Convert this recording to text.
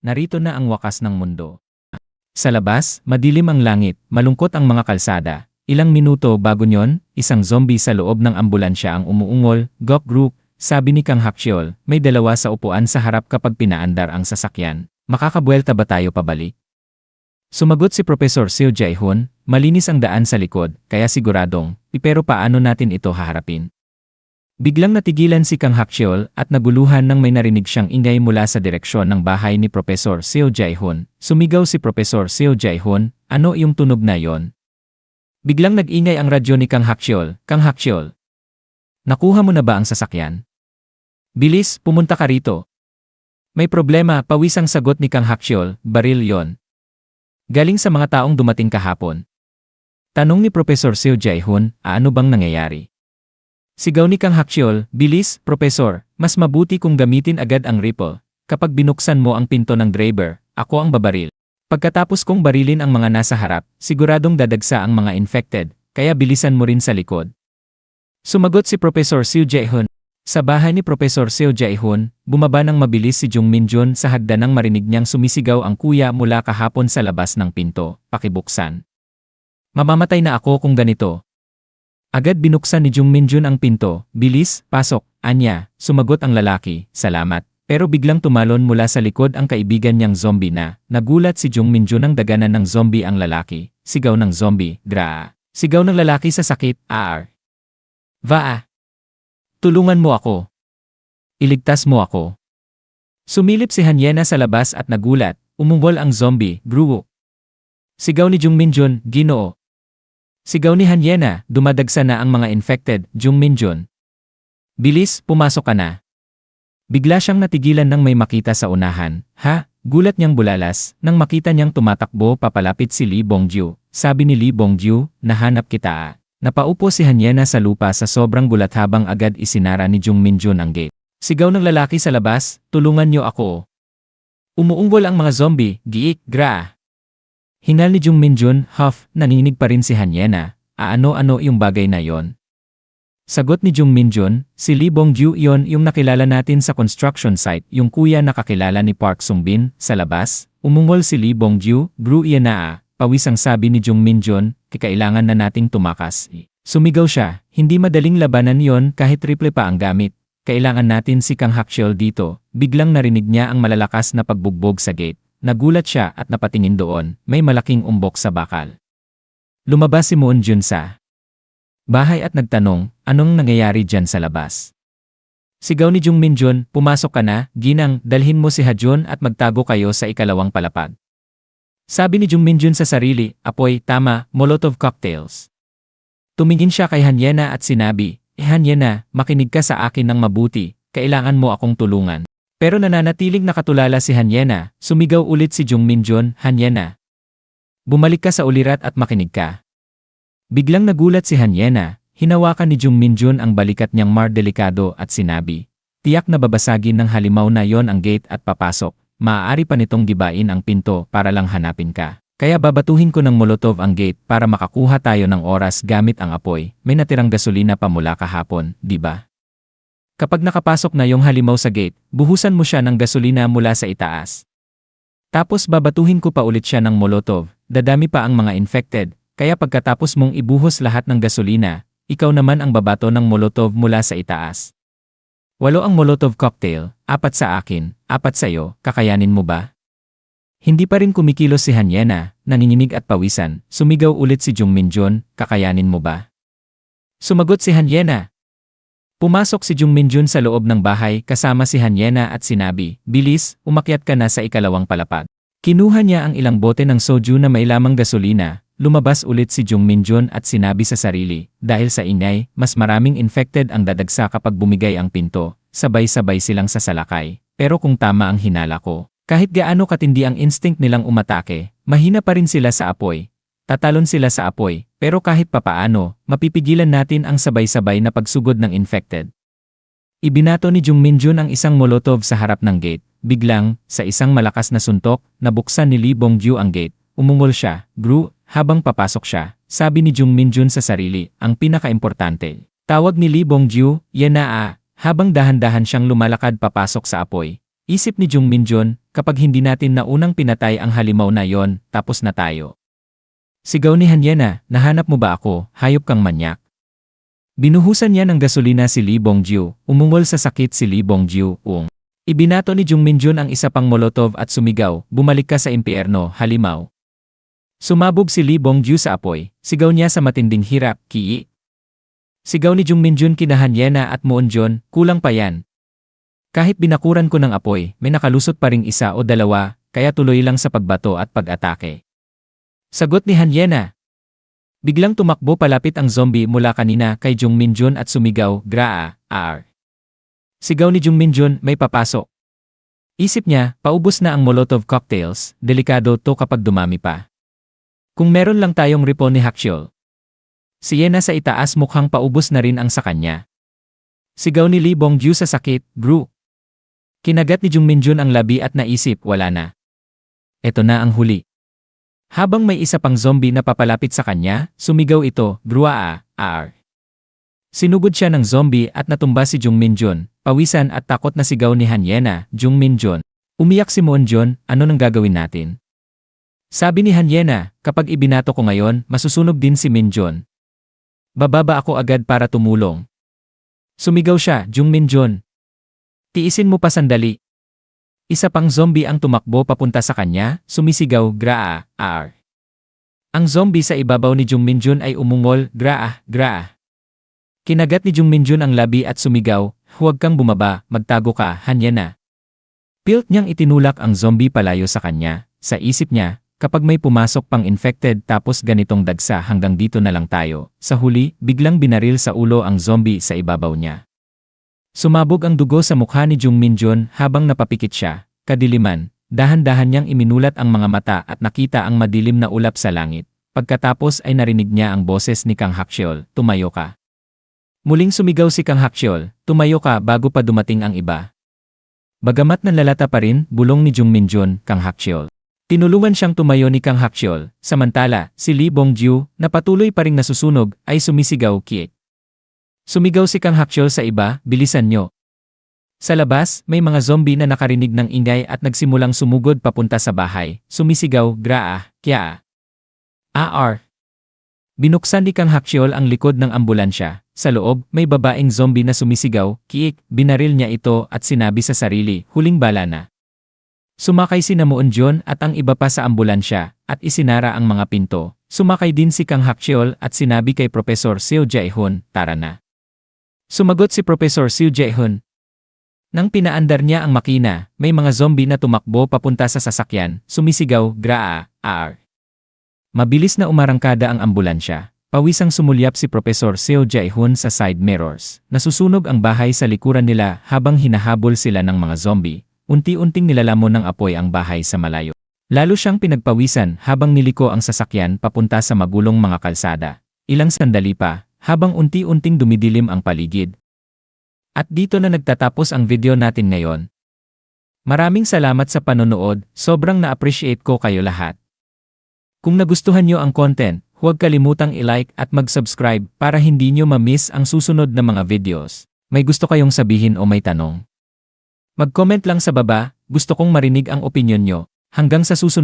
narito na ang wakas ng mundo. Sa labas, madilim ang langit, malungkot ang mga kalsada. Ilang minuto bago nyon, isang zombie sa loob ng ambulansya ang umuungol. Gok group, sabi ni Kang Hakchiol, may dalawa sa upuan sa harap kapag pinaandar ang sasakyan. Makakabuelta ba tayo pabalik? Sumagot si Professor Seo Jae-hoon, malinis ang daan sa likod, kaya siguradong, pero paano natin ito haharapin? Biglang natigilan si Kang Hakchiol at naguluhan nang may narinig siyang ingay mula sa direksyon ng bahay ni Professor Seo Jae-hoon. Sumigaw si Professor Seo Jae-hoon, ano yung tunog na yon? Biglang nag-ingay ang radyo ni Kang Hakchiol. Kang Hakchiol, nakuha mo na ba ang sasakyan? Bilis, pumunta ka rito. May problema, pawisang sagot ni Kang Hakchiol, baril yon. Galing sa mga taong dumating kahapon. Tanong ni Professor Seo Jae-hoon, ano bang nangyayari? Sigaw ni Kang Hakchiol, bilis, Professor, mas mabuti kung gamitin agad ang rifle. Kapag binuksan mo ang pinto ng driver, ako ang babaril. Pagkatapos kong barilin ang mga nasa harap, siguradong dadagsa ang mga infected, kaya bilisan mo rin sa likod. Sumagot si Professor Seo Jae-hoon. Sa bahay ni Professor Seo Jae-hoon, bumaba ng mabilis si Jung Min-jun sa hagdan nang marinig niyang sumisigaw ang kuya mula kahapon sa labas ng pinto, pakibuksan. Mamamatay na ako kung ganito. Agad binuksan ni Jung Min-jun ang pinto, bilis, pasok, anya, sumagot ang lalaki, salamat. Pero biglang tumalon mula sa likod ang kaibigan niyang zombie na, nagulat si Jung Min-jun nang daganan ng zombie ang lalaki, sigaw ng zombie, gra. Sigaw ng lalaki sa sakit, Vaa. Tulungan mo ako. Iligtas mo ako. Sumilip si Hanyena sa labas at nagulat, umungol ang zombie, gruwo. Sigaw ni Jung Min-jun, Ginoo. Sigaw ni Hanyena, dumadagsa na ang mga infected, Jung Min-jun. Bilis, pumasok ka na. Bigla siyang natigilan nang may makita sa unahan. Gulat niyang bulalas nang makita niyang tumatakbo papalapit si Lee Bong-ju. Sabi ni Lee Bong-ju, nahanap kita. Napaupo si Hanyena sa lupa sa sobrang gulat habang agad isinara ni Jung Min-jun ang gate. Sigaw ng lalaki sa labas, tulungan niyo ako. Umuunggol ang mga zombie, giik, gra. Hinal ni Jung Min-jun, huff, naninig pa rin si Hanyena. Ano yung bagay na yon? Sagot ni Jung Min-jun, si Lee Bong-ju yon yung nakilala natin sa construction site, yung kuya na kakilala ni Park Sung-bin, sa labas. Umungol si Lee Bong-ju, bro iyan na pawisang sabi ni Jung Min-jun, kailangan na nating tumakas. Sumigaw siya, hindi madaling labanan yon kahit triple pa ang gamit. Kailangan natin si Kang Hakchiol dito. Biglang narinig niya ang malalakas na pagbugbog sa gate. Nagulat siya at napatingin doon, may malaking umbok sa bakal. Lumabas si Moon Jun sa bahay at nagtanong, anong nangyayari dyan sa labas? Sigaw ni Jung Min-jun, pumasok ka na, ginang, dalhin mo si Ha-jun at magtago kayo sa ikalawang palapag. Sabi ni Jung Min-jun sa sarili, apoy, tama, Molotov cocktails. Tumingin siya kay Hanyena at sinabi, Hanyena, makinig ka sa akin ng mabuti, kailangan mo akong tulungan. Pero nananatiling nakatulala si Hanyena, sumigaw ulit si Jung Min-jun, Hanyena. Bumalik ka sa ulirat at makinig ka. Biglang nagulat si Hanyena, hinawakan ni Jung Min-jun ang balikat niyang delikado at sinabi, tiyak na babasagin ng halimaw na yon ang gate at papasok, maaari pa nitong gibain ang pinto para lang hanapin ka. Kaya babatuhin ko ng molotov ang gate para makakuha tayo ng oras gamit ang apoy, may natirang gasolina pa mula kahapon, di ba? Kapag nakapasok na yung halimaw sa gate, buhusan mo siya ng gasolina mula sa itaas. Tapos babatuhin ko pa ulit siya ng molotov, dadami pa ang mga infected. Kaya pagkatapos mong ibuhos lahat ng gasolina, ikaw naman ang babato ng molotov mula sa itaas. 8 ang molotov cocktail, 4 sa akin, 4 sa'yo, kakayanin mo ba? Hindi pa rin kumikilos si Hanyena, nanginginig at pawisan, sumigaw ulit si Jung Min-jun, kakayanin mo ba? Sumagot si Hanyena. Pumasok si Jung Min-jun sa loob ng bahay kasama si Hanyena at sinabi, bilis, umakyat ka na sa ikalawang palapag. Kinuha niya ang ilang bote ng soju na may lamang gasolina. Lumabas ulit si Jung Min-jun at sinabi sa sarili, dahil sa ingay, mas maraming infected ang dadagsa kapag bumigay ang pinto, sabay-sabay silang sasalakay. Pero kung tama ang hinala ko, kahit gaano katindi ang instinct nilang umatake, mahina pa rin sila sa apoy. Tatalon sila sa apoy, pero kahit papaano, mapipigilan natin ang sabay-sabay na pagsugod ng infected. Ibinato ni Jung Min-jun ang isang molotov sa harap ng gate. Biglang, sa isang malakas na suntok, nabuksan ni Lee Bong-ju ang gate. Umungol siya, bro. Habang papasok siya, sabi ni Jung Min-jun sa sarili, ang pinaka-importante. Tawag ni Lee Bong-ju, yan na habang dahan-dahan siyang lumalakad papasok sa apoy. Isip ni Jung Minjun, kapag hindi natin na unang pinatay ang halimaw na yon, tapos na tayo. Sigaw ni Hanyena, nahanap mo ba ako, hayop kang manyak? Binuhusan niya ng gasolina si Lee Bongjiu, umungol sa sakit si Lee Bongjiu, Ibinato ni Jung Minjun ang isa pang molotov at sumigaw, bumalik ka sa impyerno, halimaw. Sumabog si Lee Bongjiu sa apoy, sigaw niya sa matinding hirap, kii. Sigaw ni Jung Minjun kina Hanyena at Moonjon, kulang pa yan. Kahit binakuran ko ng apoy, may nakalusot pa ring isa o dalawa, kaya tuloy lang sa pagbato at pag-atake. Sagot ni Hanyena. Biglang tumakbo palapit ang zombie mula kanina kay Jung Minjun at sumigaw, Graa, ar. Sigaw ni Jung Minjun, may papasok. Isip niya, paubos na ang Molotov cocktails, delikado to kapag dumami pa. Kung meron lang tayong ripon ni Haksyol. Si Yena sa itaas mukhang paubos na rin ang sa kanya. Sigaw ni Lee Bongjiu sa sakit, Bru. Kinagat ni Jung Minjun ang labi at naisip, wala na. Ito na ang huli. Habang may isa pang zombie na papalapit sa kanya, sumigaw ito, Brua ar. Sinugod siya ng zombie at natumba si Jung Minjun, pawisan at takot na sigaw ni Hanyena, Jung Minjun. Umiyak si Moonjon, ano nang gagawin natin? Sabi ni Hanyena, kapag ibinato ko ngayon, masusunog din si Minjun. Bababa ako agad para tumulong. Sumigaw siya, Jung Minjun. Tiisin mo pa sandali. Isa pang zombie ang tumakbo papunta sa kanya, sumisigaw, Graa, ar. Ang zombie sa ibabaw ni Jung Minjun ay umungol, Graa, Graa. Kinagat ni Jung Minjun ang labi at sumigaw, huwag kang bumaba, magtago ka, Hanyena. Pilt niyang itinulak ang zombie palayo sa kanya, sa isip niya, kapag may pumasok pang infected tapos ganitong dagsa hanggang dito na lang tayo, sa huli, biglang binaril sa ulo ang zombie sa ibabaw niya. Sumabog ang dugo sa mukha ni Jung Minjun habang napapikit siya, kadiliman, dahan-dahan niyang iminulat ang mga mata at nakita ang madilim na ulap sa langit. Pagkatapos ay narinig niya ang boses ni Kang Haksyol, tumayo ka. Muling sumigaw si Kang Haksyol, tumayo ka bago pa dumating ang iba. Bagamat nanlalata pa rin, bulong ni Jung Minjun, Kang Haksyol. Tinulungan siyang tumayo ni Kang Haksyol, samantala, si Lee Bongjiu, na patuloy pa ring nasusunog, ay sumisigaw, kiek. Sumigaw si Kang Haksyol sa iba, bilisan nyo. Sa labas, may mga zombie na nakarinig ng ingay at nagsimulang sumugod papunta sa bahay, sumisigaw, Graa, kyaa. Ar. Binuksan ni Kang Haksyol ang likod ng ambulansya. Sa loob, may babaeng zombie na sumisigaw, kiik, binaril niya ito at sinabi sa sarili, huling bala na. Sumakay si Moonjon at ang iba pa sa ambulansya at isinara ang mga pinto. Sumakay din si Kang Haksyol at sinabi kay Professor Seo Jae-hun, tara na. Sumagot si Professor Seo Jae-hun. Nang pinaandar niya ang makina, may mga zombie na tumakbo papunta sa sasakyan, sumisigaw, Graa, ar. Mabilis na umarangkada ang ambulansya. Pawisang sumulyap si Professor Seo Jae-hun sa side mirrors. Nasusunog ang bahay sa likuran nila habang hinahabol sila ng mga zombie. Unti-unting nilalamon ng apoy ang bahay sa malayo. Lalo siyang pinagpawisan habang niliko ang sasakyan papunta sa magulong mga kalsada. Ilang sandali pa, habang unti-unting dumidilim ang paligid. At dito na nagtatapos ang video natin ngayon. Maraming salamat sa panonood, sobrang na-appreciate ko kayo lahat. Kung nagustuhan nyo ang content, huwag kalimutang i-like at mag-subscribe para hindi nyo ma-miss ang susunod na mga videos. May gusto kayong sabihin o may tanong? Mag-comment lang sa baba, gusto kong marinig ang opinyon nyo. Hanggang sa susunod.